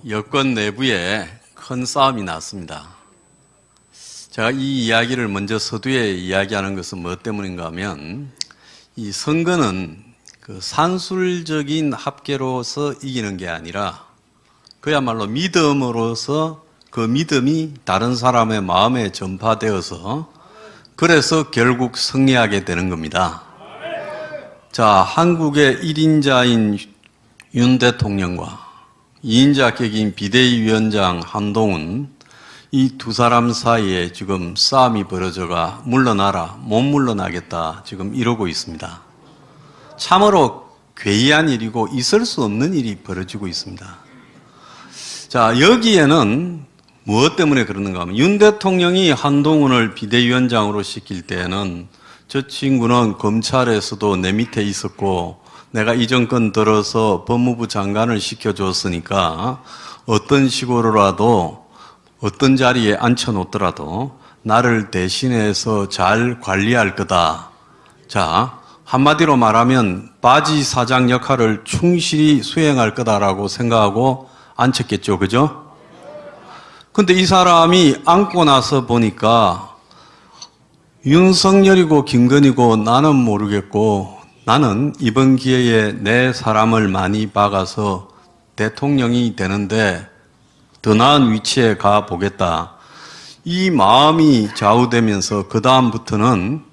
여권 내부에 큰 싸움이 났습니다. 제가 이 이야기를 먼저 서두에 이야기하는 것은 무엇 때문인가 하면 이 선거는 그 산술적인 합계로서 이기는 게 아니라 그야말로 믿음으로서 그 믿음이 다른 사람의 마음에 전파되어서 그래서 결국 승리하게 되는 겁니다. 자, 한국의 1인자인 윤 대통령과 2인자 격인 비대위원장 한동훈 이 두 사람 사이에 지금 싸움이 벌어져가 물러나라, 못 물러나겠다 지금 이러고 있습니다. 참으로 괴이한 일이고 있을 수 없는 일이 벌어지고 있습니다. 자, 여기에는 무엇 때문에 그러는가 하면 윤 대통령이 한동훈을 비대위원장으로 시킬 때에는 저 친구는 검찰에서도 내 밑에 있었고 내가 이 정권 들어서 법무부 장관을 시켜줬으니까 어떤 식으로라도 어떤 자리에 앉혀놓더라도 나를 대신해서 잘 관리할 거다. 자, 한마디로 말하면 바지 사장 역할을 충실히 수행할 거다라고 생각하고 앉혔겠죠. 그죠? 근데 이 사람이 앉고 나서 보니까 윤석열이고 김건희고 나는 모르겠고 나는 이번 기회에 내 사람을 많이 박아서 대통령이 되는데 더 나은 위치에 가보겠다. 이 마음이 좌우되면서 그 다음부터는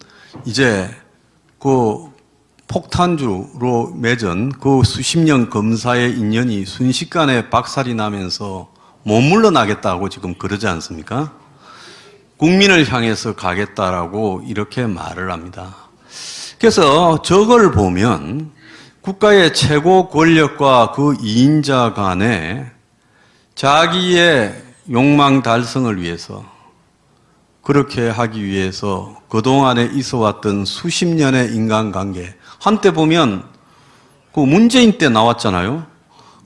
이제 그 폭탄주로 맺은 그 수십 년 검사의 인연이 순식간에 박살이 나면서 못 물러나겠다고 지금 그러지 않습니까? 국민을 향해서 가겠다라고 이렇게 말을 합니다. 그래서 저걸 보면 국가의 최고 권력과 그 2인자 간에 자기의 욕망 달성을 위해서 그렇게 하기 위해서 그동안에 있어왔던 수십 년의 인간관계 한때 보면 그 문재인 때 나왔잖아요.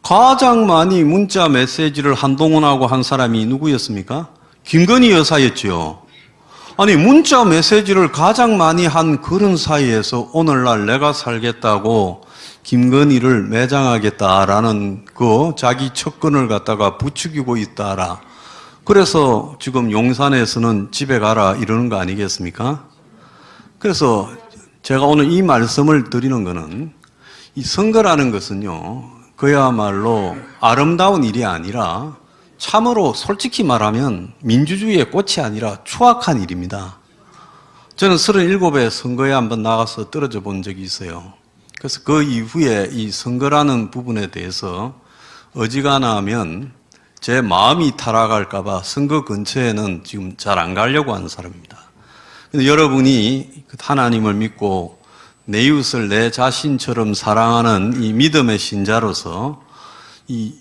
가장 많이 문자 메시지를 한동훈하고 한 사람이 누구였습니까? 김건희 여사였죠. 아니 문자 메시지를 가장 많이 한 그런 사이에서 오늘날 내가 살겠다고 김건희를 매장하겠다라는 그 자기 척근을 갖다가 부추기고 있다라. 그래서 지금 용산에서는 집에 가라 이러는 거 아니겠습니까? 그래서 제가 오늘 이 말씀을 드리는 거는 이 선거라는 것은요, 그야말로 아름다운 일이 아니라 참으로 솔직히 말하면 민주주의의 꽃이 아니라 추악한 일입니다. 저는 37에 선거에 한번 나가서 떨어져 본 적이 있어요. 그래서 그 이후에 이 선거라는 부분에 대해서 어지간하면 제 마음이 타락할까봐 선거 근처에는 지금 잘 안 가려고 하는 사람입니다. 근데 여러분이 하나님을 믿고 내 이웃을 내 자신처럼 사랑하는 이 믿음의 신자로서 이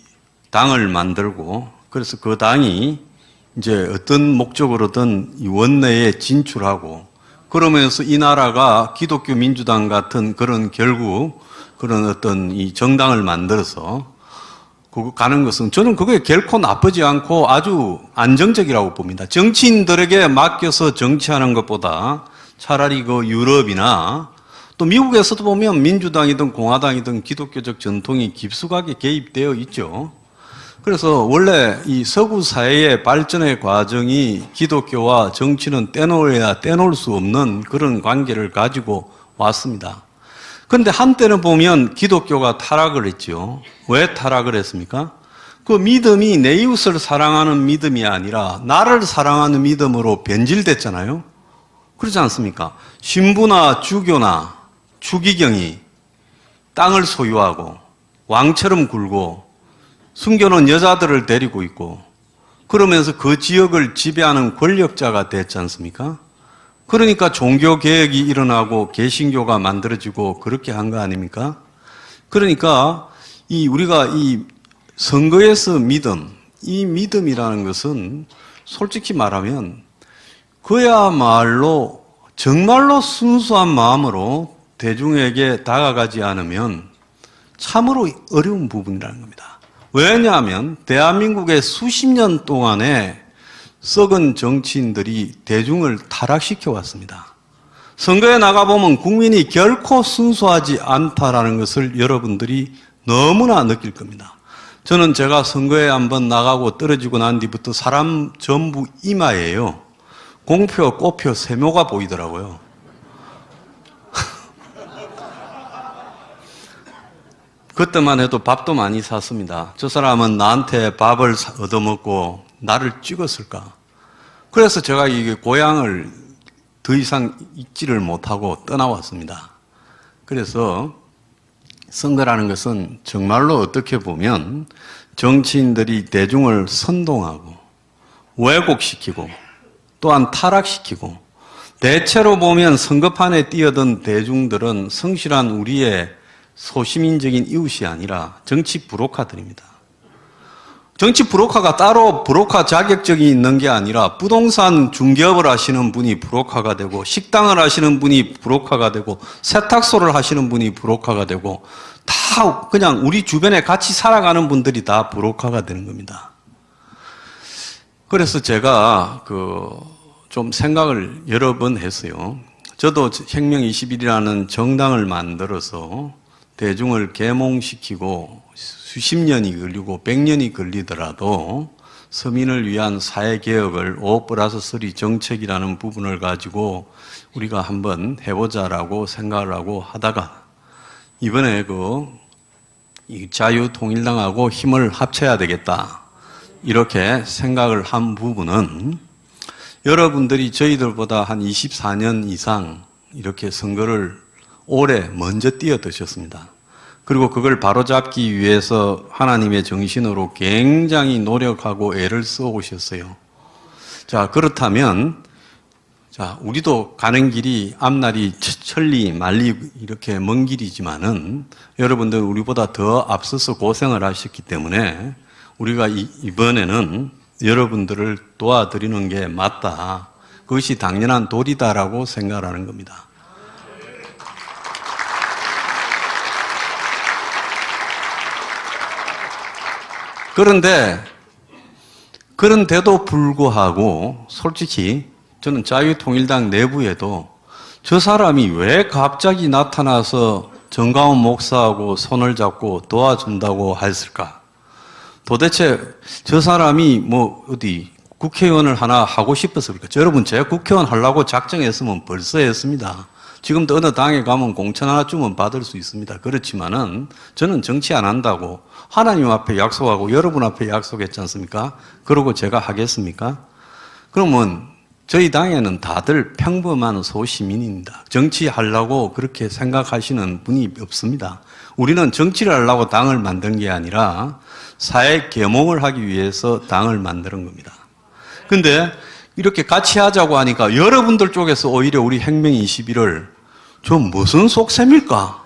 당을 만들고 그래서 그 당이 이제 어떤 목적으로든 이 원내에 진출하고 그러면서 이 나라가 기독교 민주당 같은 그런 결국 그런 어떤 이 정당을 만들어서 그거 가는 것은 저는 그게 결코 나쁘지 않고 아주 안정적이라고 봅니다. 정치인들에게 맡겨서 정치하는 것보다 차라리 그 유럽이나 또 미국에서도 보면 민주당이든 공화당이든 기독교적 전통이 깊숙하게 개입되어 있죠. 그래서 원래 이 서구 사회의 발전의 과정이 기독교와 정치는 떼놓아야 떼놓을 수 없는 그런 관계를 가지고 왔습니다. 그런데 한때는 보면 기독교가 타락을 했죠. 왜 타락을 했습니까? 그 믿음이 내 이웃을 사랑하는 믿음이 아니라 나를 사랑하는 믿음으로 변질됐잖아요. 그렇지 않습니까? 신부나 주교나 추기경이 땅을 소유하고 왕처럼 굴고 순교는 여자들을 데리고 있고 그러면서 그 지역을 지배하는 권력자가 됐지 않습니까? 그러니까 종교개혁이 일어나고 개신교가 만들어지고 그렇게 한 거 아닙니까? 그러니까 우리가 이 선거에서 이 믿음이라는 것은 솔직히 말하면 그야말로 정말로 순수한 마음으로 대중에게 다가가지 않으면 참으로 어려운 부분이라는 겁니다. 왜냐하면 대한민국의 수십 년 동안에 썩은 정치인들이 대중을 타락시켜 왔습니다. 선거에 나가보면 국민이 결코 순수하지 않다라는 것을 여러분들이 너무나 느낄 겁니다. 저는 제가 선거에 한번 나가고 떨어지고 난 뒤부터 사람 전부 이마에요. 공표, 꽃표, 세모가 보이더라고요. 그때만 해도 밥도 많이 샀습니다. 저 사람은 나한테 밥을 얻어먹고 나를 찍었을까? 그래서 제가 이 고향을 더 이상 잊지를 못하고 떠나왔습니다. 그래서 선거라는 것은 정말로 어떻게 보면 정치인들이 대중을 선동하고 왜곡시키고 또한 타락시키고, 대체로 보면 선거판에 뛰어든 대중들은 성실한 우리의 소시민적인 이웃이 아니라 정치 브로커들입니다. 정치 브로커가 따로 브로커 자격증이 있는 게 아니라 부동산 중개업을 하시는 분이 브로커가 되고, 식당을 하시는 분이 브로커가 되고, 세탁소를 하시는 분이 브로커가 되고, 다 그냥 우리 주변에 같이 살아가는 분들이 다 브로커가 되는 겁니다. 그래서 제가 좀 생각을 여러 번 했어요. 저도 혁명 21이라는 정당을 만들어서 대중을 계몽시키고 수십 년이 걸리고 100년이 걸리더라도 서민을 위한 사회개혁을 5+3 정책이라는 부분을 가지고 우리가 한번 해보자라고 생각을 하고 하다가, 이번에 이 자유통일당하고 힘을 합쳐야 되겠다 이렇게 생각을 한 부분은, 여러분들이 저희들보다 한 24년 이상 이렇게 선거를 오래 먼저 뛰어드셨습니다. 그리고 그걸 바로잡기 위해서 하나님의 정신으로 굉장히 노력하고 애를 써오셨어요. 자, 그렇다면, 우리도 가는 길이 앞날이 천리, 만리 이렇게 먼 길이지만은 여러분들 우리보다 더 앞서서 고생을 하셨기 때문에 우리가 이번에는 여러분들을 도와드리는 게 맞다. 그것이 당연한 도리다라고 생각하는 겁니다. 그런데도 불구하고 솔직히 저는 자유통일당 내부에도 저 사람이 왜 갑자기 나타나서 정가원 목사하고 손을 잡고 도와준다고 했을까? 도대체 저 사람이 어디 국회의원을 하나 하고 싶어서 그럴까? 여러분, 제가 국회의원 하려고 작정했으면 벌써 했습니다. 지금도 어느 당에 가면 공천 하나 주면 받을 수 있습니다. 그렇지만은 저는 정치 안 한다고 하나님 앞에 약속하고 여러분 앞에 약속했지 않습니까? 그러고 제가 하겠습니까? 그러면 저희 당에는 다들 평범한 소시민입니다. 정치하려고 그렇게 생각하시는 분이 없습니다. 우리는 정치를 하려고 당을 만든 게 아니라 사회 계몽을 하기 위해서 당을 만드는 겁니다. 근데 이렇게 같이 하자고 하니까 여러분들 쪽에서 오히려 우리 혁명 21을 좀 무슨 속셈일까?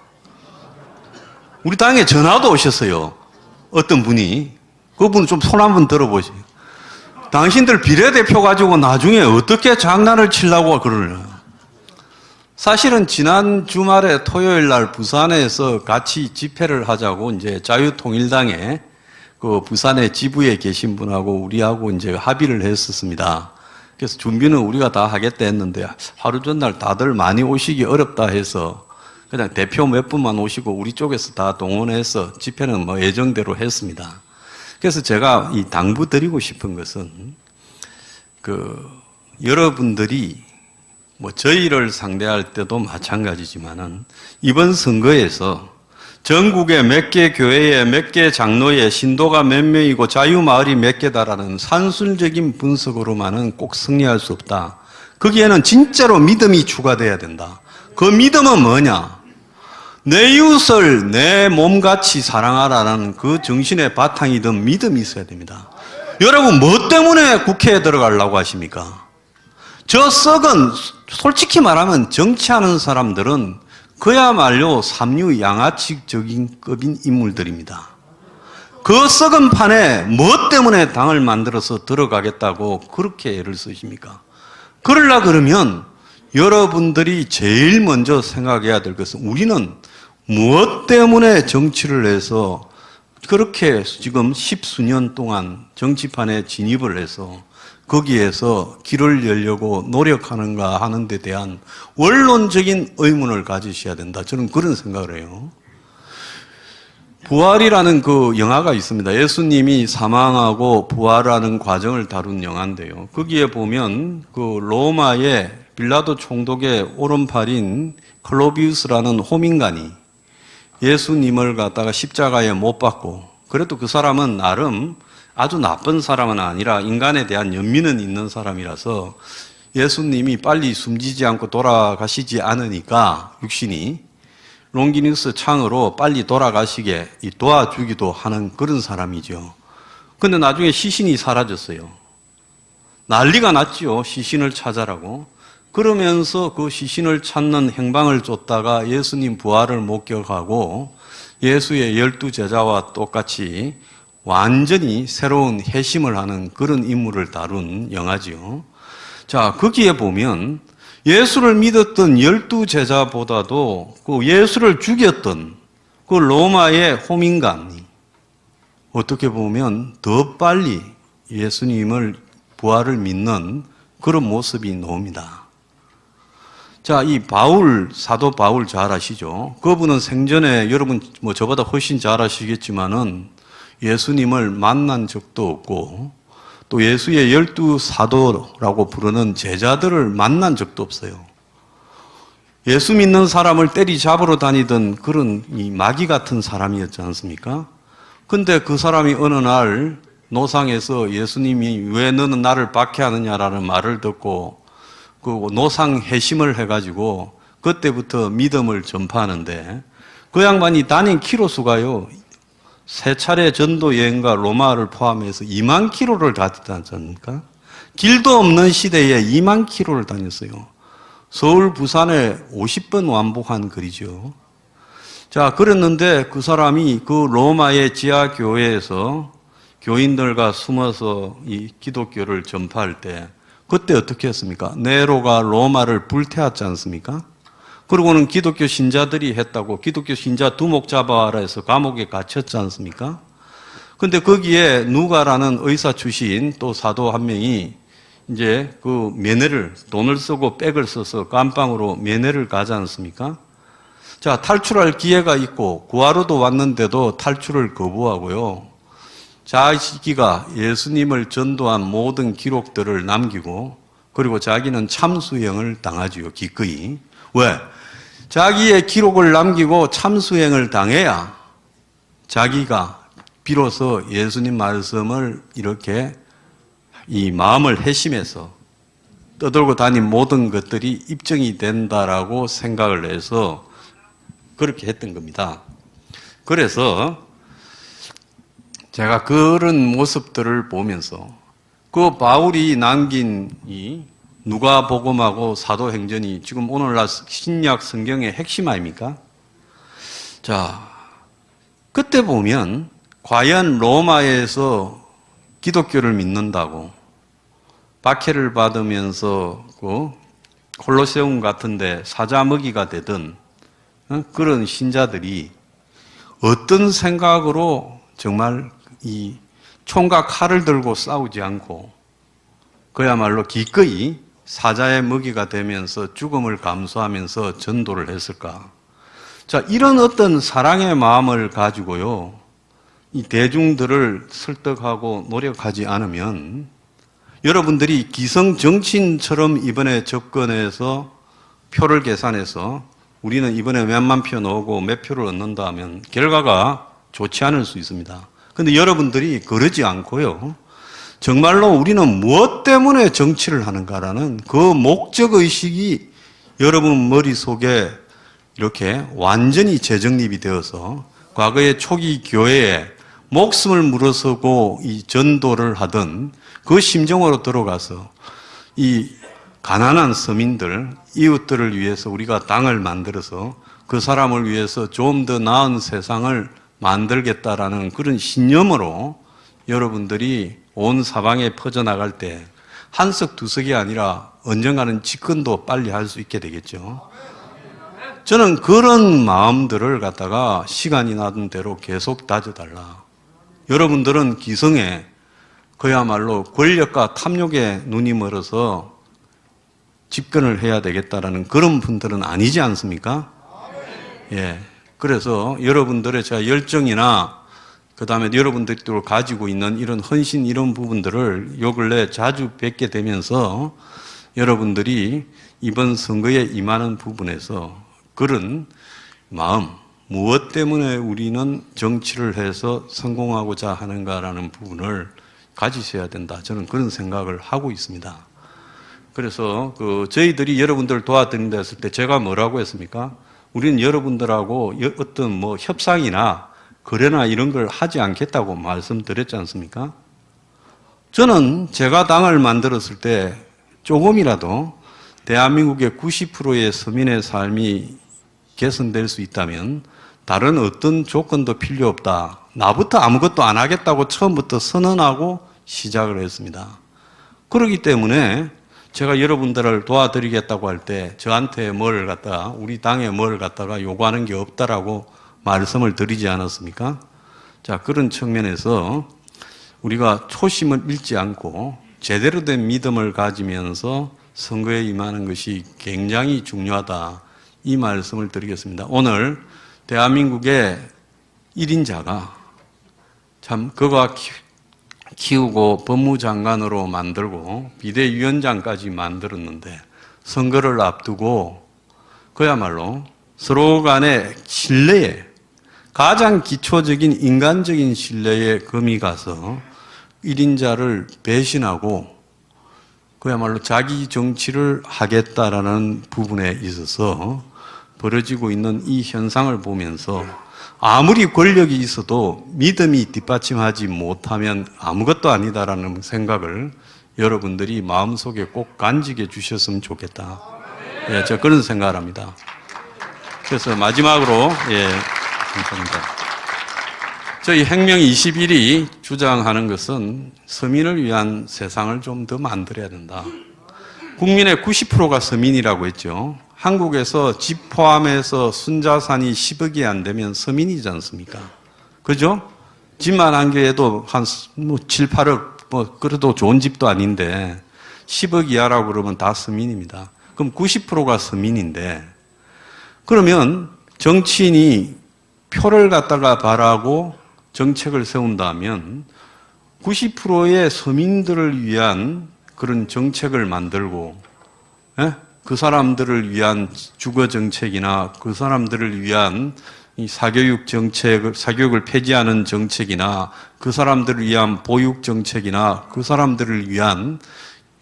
우리 당에 전화도 오셨어요. 어떤 분이. 그분은 좀 손 한번 들어보세요. 당신들 비례대표 가지고 나중에 어떻게 장난을 치려고 그러냐. 사실은 지난 주말에 토요일 날 부산에서 같이 집회를 하자고 이제 자유통일당에 부산의 지부에 계신 분하고 우리하고 이제 합의를 했었습니다. 그래서 준비는 우리가 다 하겠다 했는데 하루 전날 다들 많이 오시기 어렵다 해서 그냥 대표 몇 분만 오시고 우리 쪽에서 다 동원해서 집회는 예정대로 했습니다. 그래서 제가 이 당부드리고 싶은 것은 여러분들이 저희를 상대할 때도 마찬가지지만은 이번 선거에서 전국에 몇 개 교회에 몇 개 장로에 신도가 몇 명이고 자유마을이 몇 개다라는 산술적인 분석으로만은 꼭 승리할 수 없다. 거기에는 진짜로 믿음이 추가돼야 된다. 그 믿음은 뭐냐? 내 이웃을 내 몸같이 사랑하라는 그 정신의 바탕이 든 믿음이 있어야 됩니다. 여러분, 뭐 때문에 국회에 들어가려고 하십니까? 저 썩은, 솔직히 말하면 정치하는 사람들은 그야말로 삼류 양아치적인 급인 인물들입니다. 그 썩은 판에 뭐 때문에 당을 만들어서 들어가겠다고 그렇게 애를 쓰십니까? 그러려 그러면 여러분들이 제일 먼저 생각해야 될 것은, 우리는 무엇 때문에 정치를 해서 그렇게 지금 10수년 동안 정치판에 진입을 해서 거기에서 길을 열려고 노력하는가 하는 데 대한 원론적인 의문을 가지셔야 된다. 저는 그런 생각을 해요. 부활이라는 그 영화가 있습니다. 예수님이 사망하고 부활하는 과정을 다룬 영화인데요. 거기에 보면 그 로마의 빌라도 총독의 오른팔인 클로비우스라는 호민관이 예수님을 갖다가 십자가에 못 박고, 그래도 그 사람은 나름 아주 나쁜 사람은 아니라 인간에 대한 연민은 있는 사람이라서 예수님이 빨리 숨지지 않고 돌아가시지 않으니까 육신이 롱기누스 창으로 빨리 돌아가시게 도와주기도 하는 그런 사람이죠. 근데 나중에 시신이 사라졌어요. 난리가 났죠. 시신을 찾아라고. 그러면서 그 시신을 찾는 행방을 쫓다가 예수님 부활을 목격하고 예수의 12제자와 똑같이 완전히 새로운 회심을 하는 그런 인물을 다룬 영화지요. 자, 거기에 보면 예수를 믿었던 12제자보다도 그 예수를 죽였던 그 로마의 호민관이 어떻게 보면 더 빨리 예수님을 부활을 믿는 그런 모습이 나옵니다. 자, 이 바울, 사도 바울 잘 아시죠? 그분은 생전에 여러분 뭐 저보다 훨씬 잘 아시겠지만은 예수님을 만난 적도 없고 또 예수의 12사도라고 부르는 제자들을 만난 적도 없어요. 예수 믿는 사람을 때리잡으러 다니던 그런 이 마귀 같은 사람이었지 않습니까? 근데 그 사람이 어느 날 노상에서 예수님이 왜 너는 나를 박해하느냐라는 말을 듣고 그 노상 회심을 해가지고 그때부터 믿음을 전파하는데 그 양반이 다닌 키로수가요, 세 차례 전도 여행과 로마를 포함해서 2만 킬로를 다녔지 않습니까? 길도 없는 시대에 2만 킬로를 다녔어요. 서울, 부산에 50번 완복한 거리죠. 자, 그랬는데 그 사람이 그 로마의 지하교회에서 교인들과 숨어서 이 기독교를 전파할 때 그때 어떻게 했습니까? 네로가 로마를 불태웠지 않습니까? 그러고는 기독교 신자들이 했다고 기독교 신자 두목 잡아와라 해서 감옥에 갇혔지 않습니까? 근데 거기에 누가라는 의사 출신 또 사도 한 명이 이제 그 면회를, 돈을 쓰고 백을 써서 감방으로 면회를 가지 않습니까? 자, 탈출할 기회가 있고 구하러도 왔는데도 탈출을 거부하고요. 자기가 예수님을 전도한 모든 기록들을 남기고 그리고 자기는 참수형을 당하지요. 기꺼이. 왜? 자기의 기록을 남기고 참수형을 당해야 자기가 비로소 예수님 말씀을 이렇게 이 마음을 회심해서 떠들고 다닌 모든 것들이 입증이 된다라고 생각을 해서 그렇게 했던 겁니다. 그래서 제가 그런 모습들을 보면서 그 바울이 남긴 이 누가복음하고 사도행전이 지금 오늘날 신약 성경의 핵심 아닙니까? 자, 그때 보면 과연 로마에서 기독교를 믿는다고 박해를 받으면서 그 콜로세움 같은데 사자먹이가 되던 그런 신자들이 어떤 생각으로 정말 이 총과 칼을 들고 싸우지 않고 그야말로 기꺼이 사자의 먹이가 되면서 죽음을 감수하면서 전도를 했을까? 자, 이런 어떤 사랑의 마음을 가지고요, 이 대중들을 설득하고 노력하지 않으면 여러분들이 기성 정치인처럼 이번에 접근해서 표를 계산해서 우리는 이번에 몇만 표 넣고 몇 표를 얻는다 하면 결과가 좋지 않을 수 있습니다. 그런데 여러분들이 그러지 않고요, 정말로 우리는 무엇 때문에 정치를 하는가라는 그 목적의식이 여러분 머릿속에 이렇게 완전히 재정립이 되어서 과거의 초기 교회에 목숨을 물어서고 이 전도를 하던 그 심정으로 들어가서 이 가난한 서민들, 이웃들을 위해서 우리가 땅을 만들어서 그 사람을 위해서 좀 더 나은 세상을 만들겠다라는 그런 신념으로 여러분들이 온 사방에 퍼져나갈 때 한 석 두 석이 아니라 언젠가는 집권도 빨리 할 수 있게 되겠죠. 저는 그런 마음들을 갖다가 시간이 나던 대로 계속 다져달라. 여러분들은 기성에 그야말로 권력과 탐욕에 눈이 멀어서 집권을 해야 되겠다라는 그런 분들은 아니지 않습니까? 예. 그래서 여러분들의 제가 열정이나 그다음에 여러분들이 또 가지고 있는 이런 헌신 이런 부분들을 요 근래 자주 뵙게 되면서 여러분들이 이번 선거에 임하는 부분에서 그런 마음, 무엇 때문에 우리는 정치를 해서 성공하고자 하는가라는 부분을 가지셔야 된다. 저는 그런 생각을 하고 있습니다. 그래서 저희들이 여러분들을 도와드린다 했을 때 제가 뭐라고 했습니까? 우리는 여러분들하고 어떤 뭐 협상이나 거래나 이런 걸 하지 않겠다고 말씀드렸지 않습니까? 저는 제가 당을 만들었을 때 조금이라도 대한민국의 90%의 서민의 삶이 개선될 수 있다면 다른 어떤 조건도 필요 없다. 나부터 아무것도 안 하겠다고 처음부터 선언하고 시작을 했습니다. 그렇기 때문에 제가 여러분들을 도와드리겠다고 할 때 저한테 뭘 갖다가 우리 당에 뭘 갖다가 요구하는 게 없다라고 말씀을 드리지 않았습니까? 자, 그런 측면에서 우리가 초심을 잃지 않고 제대로 된 믿음을 가지면서 선거에 임하는 것이 굉장히 중요하다. 이 말씀을 드리겠습니다. 오늘 대한민국의 1인자가 참 그가 키우고 법무장관으로 만들고 비대위원장까지 만들었는데 선거를 앞두고 그야말로 서로 간의 신뢰에 가장 기초적인 인간적인 신뢰에 금이 가서 1인자를 배신하고 그야말로 자기 정치를 하겠다라는 부분에 있어서 벌어지고 있는 이 현상을 보면서 아무리 권력이 있어도 믿음이 뒷받침하지 못하면 아무것도 아니다라는 생각을 여러분들이 마음속에 꼭 간직해 주셨으면 좋겠다. 예, 제가 그런 생각을 합니다. 그래서 마지막으로, 감사합니다. 저희 혁명 21이 주장하는 것은 서민을 위한 세상을 좀 더 만들어야 된다. 국민의 90%가 서민이라고 했죠. 한국에서 집 포함해서 순자산이 10억이 안 되면 서민이지 않습니까? 그죠? 집만 한 개에도 한 7, 8억, 그래도 좋은 집도 아닌데 10억 이하라고 그러면 다 서민입니다. 그럼 90%가 서민인데 그러면 정치인이 표를 갖다가 바라고 정책을 세운다면 90%의 서민들을 위한 그런 정책을 만들고 그 사람들을 위한 주거 정책이나 그 사람들을 위한 이 사교육 정책, 사교육을 폐지하는 정책이나 그 사람들을 위한 보육 정책이나 그 사람들을 위한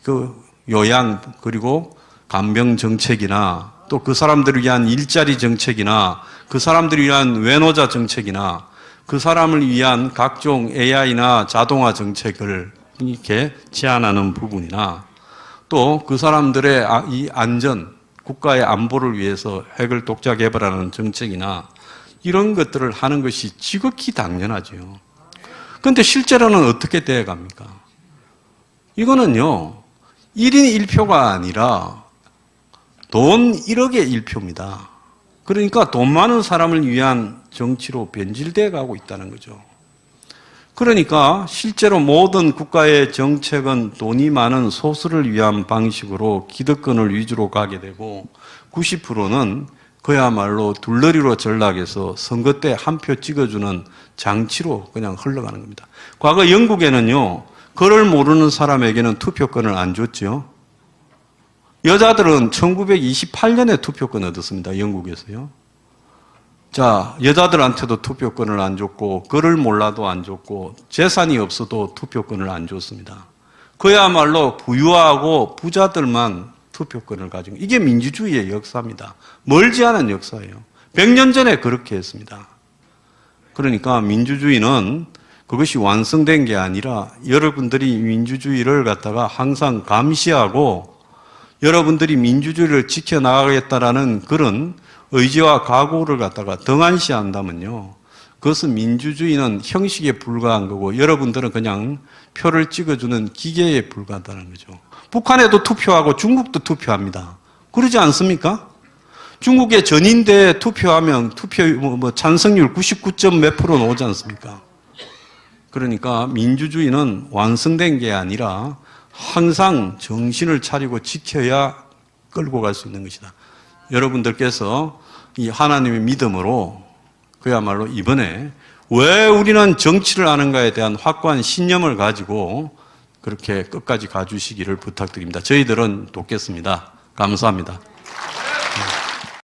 그 요양 그리고 간병 정책이나 또 그 사람들을 위한 일자리 정책이나 그 사람들을 위한 외노자 정책이나 그 사람을 위한 각종 AI나 자동화 정책을 이렇게 제안하는 부분이나 또 그 사람들의 이 안전, 국가의 안보를 위해서 핵을 독자 개발하는 정책이나 이런 것들을 하는 것이 지극히 당연하죠. 그런데 실제로는 어떻게 되어 갑니까? 이거는요, 1인 1표가 아니라 돈 1억의 1표입니다. 그러니까 돈 많은 사람을 위한 정치로 변질되어 가고 있다는 거죠. 그러니까 실제로 모든 국가의 정책은 돈이 많은 소수를 위한 방식으로 기득권을 위주로 가게 되고 90%는 그야말로 둘러리로 전락해서 선거 때 한 표 찍어주는 장치로 그냥 흘러가는 겁니다. 과거 영국에는요, 그를 모르는 사람에게는 투표권을 안 줬죠. 여자들은 1928년에 투표권 얻었습니다. 영국에서요. 자, 여자들한테도 투표권을 안 줬고, 글을 몰라도 안 줬고, 재산이 없어도 투표권을 안 줬습니다. 그야말로 부유하고 부자들만 투표권을 가지고, 이게 민주주의의 역사입니다. 멀지 않은 역사예요. 100년 전에 그렇게 했습니다. 그러니까 민주주의는 그것이 완성된 게 아니라 여러분들이 민주주의를 갖다가 항상 감시하고 여러분들이 민주주의를 지켜나가겠다라는 그런 의지와 각오를 갖다가 등한시한다면요, 그것은 민주주의는 형식에 불과한 거고 여러분들은 그냥 표를 찍어주는 기계에 불과하다는 거죠. 북한에도 투표하고 중국도 투표합니다. 그러지 않습니까? 중국의 전인대 투표하면 찬성률 99점 몇 프로 나오지 않습니까? 그러니까 민주주의는 완성된 게 아니라 항상 정신을 차리고 지켜야 끌고 갈 수 있는 것이다. 여러분들께서 이 하나님의 믿음으로 그야말로 이번에 왜 우리는 정치를 하는가에 대한 확고한 신념을 가지고 그렇게 끝까지 가주시기를 부탁드립니다. 저희들은 돕겠습니다. 감사합니다.